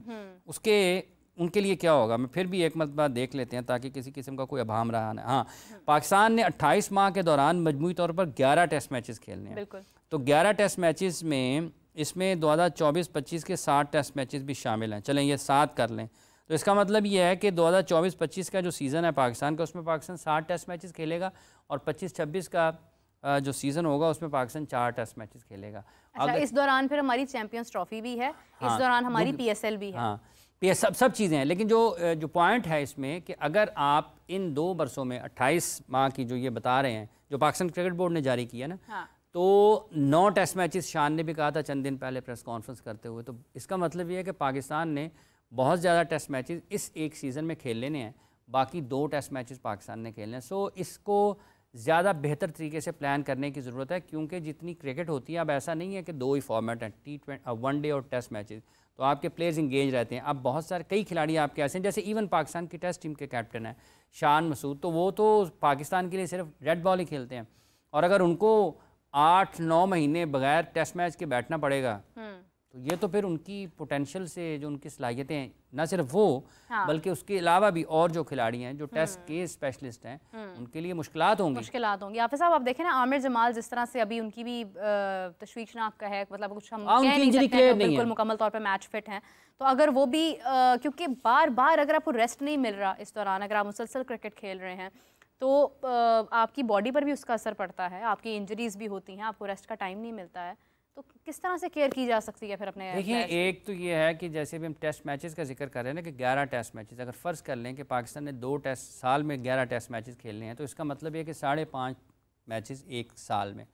उनके लिए क्या होगा। मैं फिर भी एक मरतबा देख लेते हैं ताकि किसी किस्म का कोई अभाम रहा ना। हाँ, पाकिस्तान ने 28 माह के दौरान मजमूई तौर पर 11 टेस्ट मैचेस खेलने हैं। तो 11 टेस्ट मैचेस में इसमें 2024-25 के 60 टेस्ट मैचेस भी शामिल हैं। चलें ये 7 कर लें, तो इसका मतलब ये है कि 2024-25 का जो सीज़न है पाकिस्तान का, उसमें पाकिस्तान 60 टेस्ट मैचेस खेलेगा और 25-26 का जो सीज़न होगा उसमें पाकिस्तान 4 टेस्ट मैचेस खेलेगा। अच्छा, इस दौरान फिर हमारी चैंपियंस ट्रॉफी भी है, इस दौरान हमारी PSL भी है। हाँ, सब चीज़ें हैं, लेकिन जो पॉइंट है इसमें कि अगर आप इन 2 बरसों में 28 माह की जो ये बता रहे हैं, जो पाकिस्तान क्रिकेट बोर्ड ने जारी किया ना, हाँ। तो 9 टेस्ट मैचेस शान ने भी कहा था चंद दिन पहले प्रेस कॉन्फ्रेंस करते हुए। तो इसका मतलब ये है कि पाकिस्तान ने बहुत ज़्यादा टेस्ट मैचेस इस एक सीज़न में खेल लेने हैं, बाकी 2 टेस्ट मैचेस पाकिस्तान ने खेलने हैं। सो इसको ज़्यादा बेहतर तरीके से प्लान करने की ज़रूरत है, क्योंकि जितनी क्रिकेट होती है अब ऐसा नहीं है कि 2 ही फॉर्मेट हैं, T20 1 डे और टेस्ट मैचेस, तो आपके प्लेयर्स इंगेज रहते हैं। अब बहुत सारे कई खिलाड़ी आपके ऐसे हैं, जैसे इवन पाकिस्तान की टेस्ट टीम के कैप्टन हैं शान मसूद, तो वो तो पाकिस्तान के लिए सिर्फ रेड बॉल ही खेलते हैं, और अगर उनको 8-9 महीने बगैर टेस्ट मैच के बैठना पड़ेगा, तो ये तो फिर उनकी पोटेंशियल से जो उनकी सलाहियतें हैं, ना सिर्फ वो बल्कि उसके अलावा भी और जो खिलाड़ी हैं जो टेस्ट के स्पेशलिस्ट हैं, उनके लिए मुश्किलात होंगी। हाफिज साहब, आप देखें ना आमिर जमाल जिस तरह से अभी उनकी भी तशवीशनाक है, मतलब कुछ हम कह नहीं सकते हैं, बिल्कुल मुकम्मल तौर पर मैच फिट हैं, तो अगर वो भी क्योंकि बार बार अगर आपको रेस्ट नहीं मिल रहा इस दौरान, अगर आप मुसलसल क्रिकेट खेल रहे हैं, तो आपकी बॉडी पर भी उसका असर पड़ता है, आपकी इंजरीज भी होती हैं, आपको रेस्ट का टाइम नहीं मिलता है, तो किस तरह से केयर की जा सकती है फिर अपने? देखिए, एक तो ये है कि जैसे भी हम टेस्ट मैचेस का जिक्र कर रहे हैं ना कि 11 टेस्ट मैचेस, अगर फ़र्ज़ कर लें कि पाकिस्तान ने 2 टेस्ट साल में 11 टेस्ट मैचेस खेलने हैं, तो इसका मतलब ये कि 5.5 मैचेस एक साल में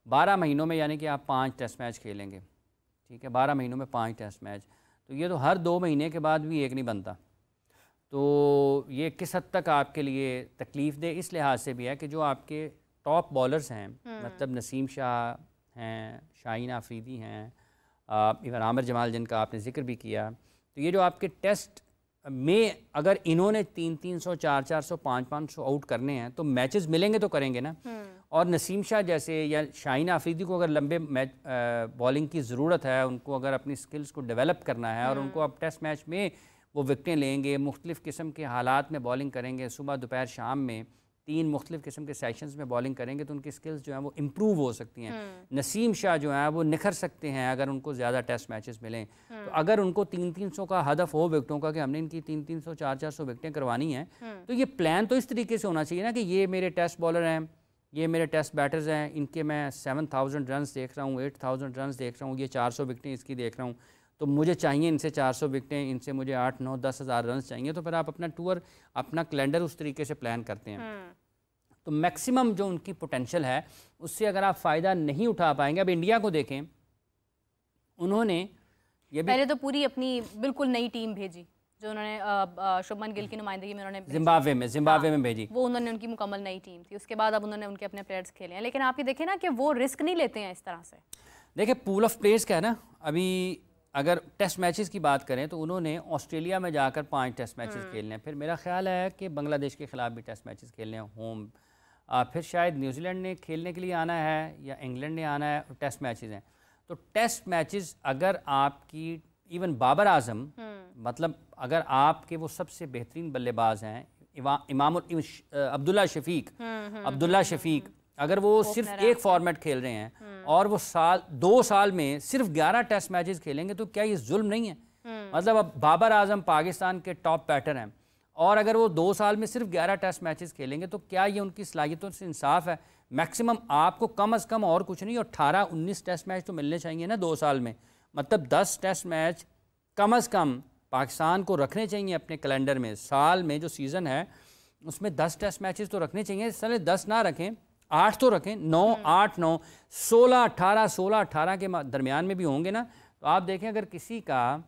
12 महीनों में, यानी कि आप 5 टेस्ट मैच खेलेंगे, ठीक है, 12 महीनों में 5 टेस्ट मैच, तो ये तो हर 2 महीने के बाद भी एक नहीं बनता। तो ये किस हद तक आपके लिए तकलीफ़ दे इस लिहाज से भी है कि जो आपके टॉप बॉलर्स हैं, मतलब नसीम शाह हैं, शाहीन आफरीदी हैं, इवन आमिर जमाल जिनका आपने जिक्र भी किया, तो ये जो आपके टेस्ट में अगर इन्होंने 300, 400, 500 आउट करने हैं, तो मैचेस मिलेंगे तो करेंगे ना। और नसीम शाह जैसे या शाहीन आफरीदी को अगर लंबे मैच बॉलिंग की ज़रूरत है, उनको अगर अपनी स्किल्स को डेवलप करना है और उनको अब टेस्ट मैच में वो विकटें लेंगे, मुख्तलिफ़ किस्म के हालात में बॉलिंग करेंगे, सुबह दोपहर शाम में 3 मुख्तलिफ़ किस्म के सेशंस में बॉलिंग करेंगे, तो उनकी स्किल्स जो हैं वो इम्प्रूव हो सकती हैं। नसीम शाह जो हैं वो निखर सकते हैं अगर उनको ज़्यादा टेस्ट मैचेस मिलें। तो अगर उनको 300 का हदफ हो विकटों का कि हमने इनकी 300, 400 विकटें करवानी हैं, तो ये प्लान तो इस तरीके से होना चाहिए ना कि ये मेरे टेस्ट बॉलर हैं, ये मेरे टेस्ट बैटर्स हैं, इनके मैं 7000 रन देख रहा हूँ, 8000 रन देख रहा हूँ, ये 400 विकटें इसकी देख रहा हूँ, तो मुझे चाहिए इनसे 400 विकटें, इनसे मुझे 8, 9, 10 हज़ार रन चाहिए। तो फिर आप अपना टूर, अपना कैलेंडर उस तरीके से प्लान करते हैं, तो मैक्सिमम जो उनकी पोटेंशियल है उससे अगर आप फ़ायदा नहीं उठा पाएंगे। अब इंडिया को देखें, उन्होंने ये भी पहले तो पूरी अपनी बिल्कुल नई टीम भेजी, जो उन्होंने शुभमन गिल की नुमाइंदगी में उन्होंने जिम्बाब्वे में भेजी, वो उन्होंने उनकी मुकम्मल नई टीम थी। उसके बाद अब उन्होंने उनके अपने प्लेयर्स खेले हैं, लेकिन आप ये देखें ना कि वो रिस्क नहीं लेते हैं इस तरह से। देखिए, पूल ऑफ प्लेयर्स का है ना, अभी अगर टेस्ट मैचेस की बात करें तो उन्होंने ऑस्ट्रेलिया में जाकर 5 टेस्ट मैचेस खेलने हैं, फिर मेरा ख्याल है कि बांग्लादेश के ख़िलाफ़ भी टेस्ट मैचेस खेलने हैं होम, फिर शायद न्यूजीलैंड ने खेलने के लिए आना है या इंग्लैंड ने आना है, टेस्ट मैचेस हैं। तो टेस्ट मैचेस अगर आपकी इवन बाबर आजम, मतलब अगर आपके वो सबसे बेहतरीन बल्लेबाज हैं अब्दुल्ला शफीक, अगर वो सिर्फ एक फॉर्मेट खेल रहे हैं और वो 2 साल में सिर्फ 11 टेस्ट मैचेस खेलेंगे, तो क्या ये जुल्म नहीं है? मतलब अब बाबर आजम पाकिस्तान के टॉप बैटर हैं और अगर वो 2 साल में सिर्फ 11 टेस्ट मैचेस खेलेंगे, तो क्या ये उनकी सलाहियतों से इंसाफ है? मैक्सिमम आपको कम अज़ कम और कुछ नहीं, 18-19 टेस्ट मैच तो मिलने चाहिए ना 2 साल में, मतलब 10 टेस्ट मैच कम अज़ कम पाकिस्तान को रखने चाहिए अपने कैलेंडर में। साल में जो सीज़न है उसमें 10 टेस्ट मैचेस तो रखने चाहिए, साले 10 ना रखें, 8 तो रखें, 9, 8, 9, 16, 18 के दरमियान में भी होंगे ना। तो आप देखें, अगर किसी का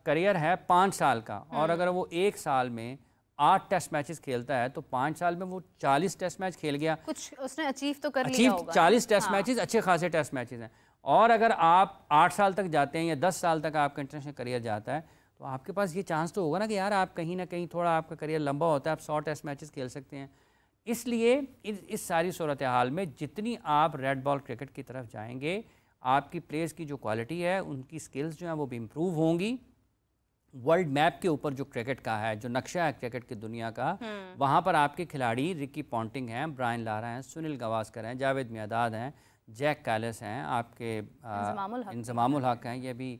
करियर है 5 साल का और अगर वो 1 साल में 8 टेस्ट मैचेस खेलता है, तो 5 साल में वो 40 टेस्ट मैच खेल गया, कुछ उसने अचीव तो कर लिया होगा। 40 टेस्ट मैचेस अच्छे खासे टेस्ट मैचेस हैं। और अगर आप 8 साल तक जाते हैं या 10 साल तक आपका इंटरनेशनल करियर जाता है, तो आपके पास ये चांस तो होगा ना कि यार आप कहीं ना कहीं थोड़ा आपका करियर लंबा होता है, आप 100 टेस्ट मैचेस खेल सकते हैं। इसलिए इस सारी सूरत हाल में जितनी आप रेड बॉल क्रिकेट की तरफ जाएंगे, आपकी प्लेयर्स की जो क्वालिटी है, उनकी स्किल्स जो हैं वो भी इम्प्रूव होंगी। वर्ल्ड मैप के ऊपर जो क्रिकेट का है, जो नक्शा है क्रिकेट की दुनिया का, वहाँ पर आपके खिलाड़ी रिकी पॉन्टिंग हैं, ब्रायन लारा हैं, सुनील गावस्कर हैं, जावेद मियादाद हैं, जैक कैलिस हैं, आपके इंजमामुल हक हैं, ये भी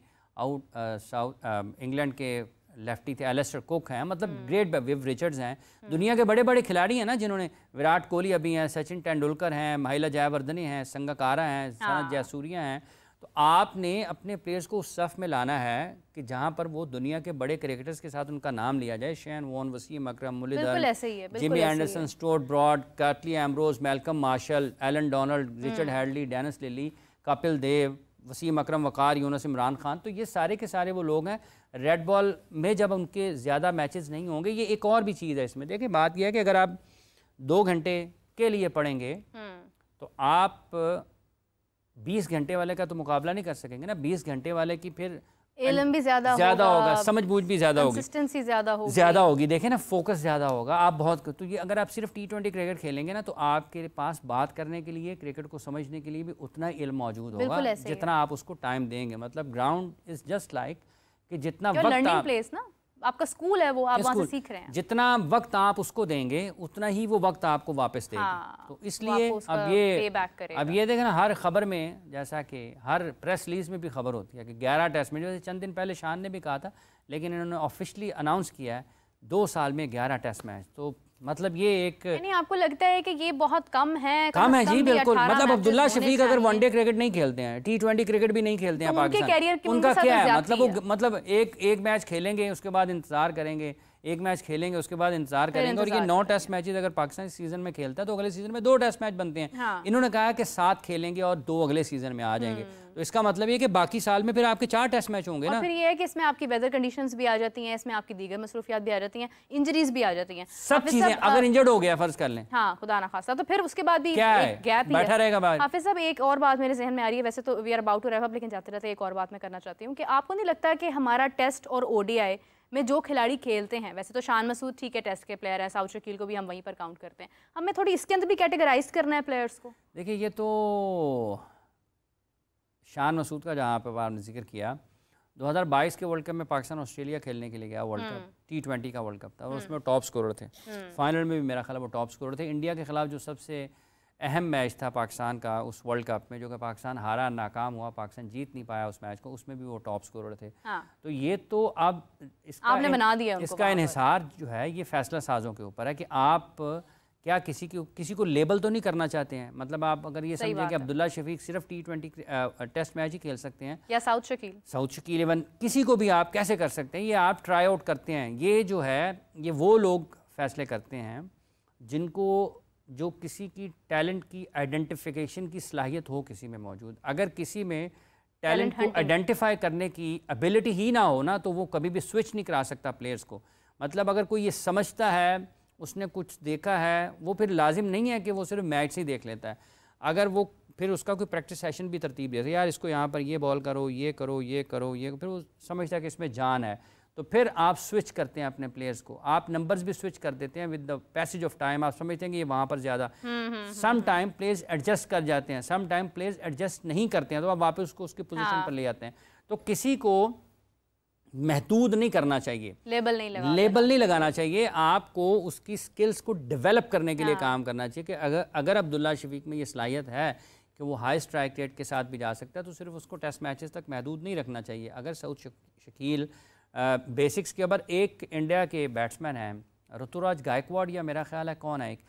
इंग्लैंड के लेफ्टी थे, एलिस्टर कुक हैं, मतलब ग्रेट, विव रिचर्ड्स हैं, दुनिया के बड़े बड़े खिलाड़ी हैं ना, जिन्होंने, विराट कोहली अभी हैं, सचिन तेंदुलकर हैं, महिला जयवर्धने हैं, संगकारा हैं, सनत जयसूर्या हैं। तो आपने अपने प्लेयर्स को उस सफ़ में लाना है कि जहां पर वो दुनिया के बड़े क्रिकेटर्स के साथ उनका नाम लिया जाए, Shane Warne, Wasim Akram, Muralitharan, Jimmy Anderson, Stuart Broad, Curtly Ambrose, Malcolm Marshall, Allan Donald, Richard Hadlee, Dennis Lillee, Kapil Dev, Wasim Akram, Waqar Younis, Imran Khan. तो ये सारे के सारे वो लोग हैं। रेड बॉल में जब उनके ज़्यादा मैचेस नहीं होंगे, ये एक और भी चीज़ है इसमें। देखिए बात यह है कि अगर आप 2 घंटे के लिए पढ़ेंगे तो आप 20 घंटे वाले का तो मुकाबला नहीं कर सकेंगे ना। 20 घंटे वाले की फिर इल्म भी ज़्यादा होगा, समझ बूझ भी ज़्यादा होगी, कंसिस्टेंसी ज़्यादा होगी। देखें ना, फोकस ज़्यादा होगा। आप बहुत, तो ये अगर आप सिर्फ T20 क्रिकेट खेलेंगे ना, तो आपके पास बात करने के लिए, क्रिकेट को समझने के लिए भी उतना ही इल्म मौजूद होगा जितना आप उसको टाइम देंगे। मतलब ग्राउंड इज़ जस्ट लाइक कि जितना वक्त लर्निंग प्लेस ना, आपका स्कूल है वो, आप वहाँ से सीख रहे हैं। जितना वक्त आप उसको देंगे उतना ही वो वक्त आपको वापस देगी। तो इसलिए अब ये देखें ना, हर खबर में, जैसा कि हर प्रेस रिलीज में भी खबर होती है कि 11 टेस्ट मैच, जैसे चंद दिन पहले शान ने भी कहा था, लेकिन इन्होंने ऑफिशियली अनाउंस किया है 2 साल में 11 टेस्ट मैच। तो मतलब ये एक, नहीं आपको लगता है कि ये बहुत कम है? कम है जी, बिल्कुल। मतलब अब्दुल्ला शफीक अगर वनडे क्रिकेट नहीं खेलते हैं, T20 क्रिकेट भी नहीं खेलते हैं पाकिस्तान, उनका क्या है? मतलब एक मैच खेलेंगे, उसके बाद इंतजार करेंगे, एक मैच खेलेंगे, उसके बाद इंतजार करेंगे। और ये 9 टेस्ट मैचेस अगर पाकिस्तान सीजन में खेलता है तो अगले सीजन में 2 टेस्ट मैच बनते हैं। इन्होंने कहा कि 7 खेलेंगे और 2 अगले सीजन में आ जाएंगे। तो इसका मतलब ये कि बाकी साल में फिर आपके 4 टेस्ट मैच होंगे ना। फिर ये है कि इसमें आपकी वेदर कंडीशंस भी आ जाती हैं, इसमें आपकी दीगर मसरूफियात भी आ जाती हैं, इंजरीज भी आ जाती हैं, सब चीजें। अगर इंजर्ड हो गया फर्ज कर लें, हाँ खुदा ना खासा, तो फिर उसके बाद भी एक गैप बैठा रहेगा बाहर। हाफिज साहब, एक और बात मेरे जहन में आ रही है, वैसे तो we are about to wrap up, लेकिन जाते रहते एक और बात मैं करना चाहती हूँ कि आपको नहीं लगता कि हमारा टेस्ट और ODI में जो खिलाड़ी खेलते हैं, वैसे तो शान मसूद ठीक है टेस्ट के प्लेयर है, साउथ शकील को भी हम वहीं पर काउंट करते हैं, हमें थोड़ी इसके अंदर भी कैटेगराइज करना है प्लेयर्स को। देखिए ये तो शान मसूद का जहाँ पर आपने जिक्र किया, 2022 के वर्ल्ड कप में पाकिस्तान ऑस्ट्रेलिया खेलने के लिए गया, वर्ल्ड कप T20 का वर्ल्ड कप था, और उसमें टॉप स्कोरर थे। फाइनल में भी मेरा ख्याल वो टॉप स्कोरर थे। इंडिया के खिलाफ जो सबसे अहम मैच था पाकिस्तान का उस वर्ल्ड कप में, जो कि पाकिस्तान हारा, नाकाम हुआ, पाकिस्तान जीत नहीं पाया उस मैच को, उसमें भी वो टॉप स्कोरर थे। तो ये तो अब आपने बना दिया, इसका इन्हिसार जो है ये फैसला साजों के ऊपर है कि आप क्या किसी को लेबल तो नहीं करना चाहते हैं। मतलब आप अगर ये समझें कि अब्दुल्ला शफीक सिर्फ T20 टेस्ट मैच ही खेल सकते हैं, या साउथ शकील इवन किसी को भी आप कैसे कर सकते हैं, ये आप ट्राई आउट करते हैं। ये जो है ये वो लोग फैसले करते हैं जिनको, जो किसी की टैलेंट की आइडेंटिफिकेशन की सलाहियत हो किसी में मौजूद। अगर किसी में टैलेंट को आइडेंटिफाई करने की एबिलिटी ही ना हो ना, तो वो कभी भी स्विच नहीं करा सकता प्लेयर्स को। मतलब अगर कोई ये समझता है, उसने कुछ देखा है, वो फिर लाजिम नहीं है कि वो सिर्फ मैच ही देख लेता है। अगर वो फिर उसका कोई प्रैक्टिस सेशन भी तरतीब देता है, यार इसको यहाँ पर ये बॉल करो, ये करो, ये करो, ये, फिर वो समझता है कि इसमें जान है, तो फिर आप स्विच करते हैं अपने प्लेयर्स को, आप नंबर्स भी स्विच कर देते हैं with the passage of time. आप समझते हैं कि ये वहाँ पर ज़्यादा, सम टाइम प्लेयर्स एडजस्ट कर जाते हैं, सम टाइम प्लेयर्स एडजस्ट नहीं करते हैं, तो आप वापस उसको उसकी पोजीशन पर ले जाते हैं। तो किसी को महदूद नहीं करना चाहिए, लेबल नहीं लगाना चाहिए। आपको उसकी स्किल्स को डेवलप करने के लिए काम करना चाहिए कि अगर अब्दुल्ला शफीक में ये सलाहियत है कि वो हाई स्ट्राइक रेट के साथ भी जा सकता है, तो सिर्फ उसको टेस्ट मैचेस तक महदूद नहीं रखना चाहिए। अगर साउथ शकील बेसिक्स के ऊपर, एक इंडिया के बैट्समैन हैं ऋतुराज गायकवाड़, या मेरा ख्याल है कौन है एक,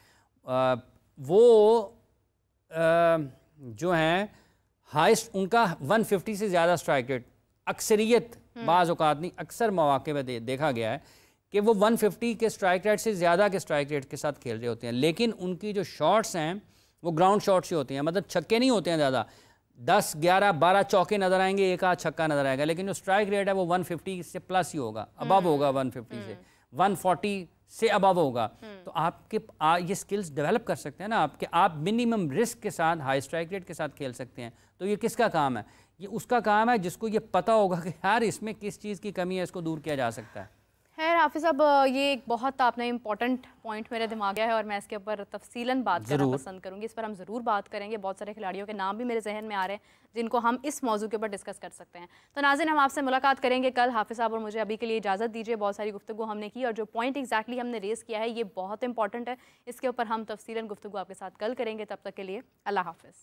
वो जो हैं हाइस्ट, उनका 150 से ज़्यादा स्ट्राइक रेट, अक्सरियत बाज़ औक़ात नहीं, अक्सर मौक़े में देखा गया है कि वो 150 के स्ट्राइक रेट से ज़्यादा के स्ट्राइक रेट के साथ खेल रहे होते हैं, लेकिन उनकी जो शॉट्स हैं वो ग्राउंड शॉट्स ही होती हैं। मतलब छक्के नहीं होते हैं ज़्यादा, 10, 11, 12 चौके नज़र आएंगे, एक आध छक्का नज़र आएगा, लेकिन जो स्ट्राइक रेट है वो 150 से प्लस ही होगा, अबव होगा, 150 से 140 से अबव होगा। तो आपके ये स्किल्स डेवलप कर सकते हैं ना आपके, आप मिनिमम रिस्क के साथ हाई स्ट्राइक रेट के साथ खेल सकते हैं। तो ये किसका काम है? ये उसका काम है जिसको ये पता होगा कि यार इसमें किस चीज़ की कमी है, इसको दूर किया जा सकता है। खैर हाफिज़ साहब, ये एक बहुत आपने इंपॉर्टेंट पॉइंट मेरे दिमाग में है और मैं इसके ऊपर तफसीलन बात करना पसंद करूँगी। इस पर हम ज़रूर बात करेंगे। बहुत सारे खिलाड़ियों के नाम भी मेरे जहन में आ रहे हैं जिनको हम इस मौजू के ऊपर डिस्कस कर सकते हैं। तो नाज़रीन, हम आपसे मुलाकात करेंगे कल। हाफिज़ साहब और मुझे अभी के लिए इजाज़त दीजिए। बहुत सारी गुफ्तगू हमने की और जो पॉइंट एक्जैक्टली हमने रेज़ किया है ये बहुत इंपॉर्टेंट है, इसके ऊपर हम तफसीलन गुफ्तगू आपके साथ कल करेंगे। तब तक के लिए अल्लाह हाफिज़।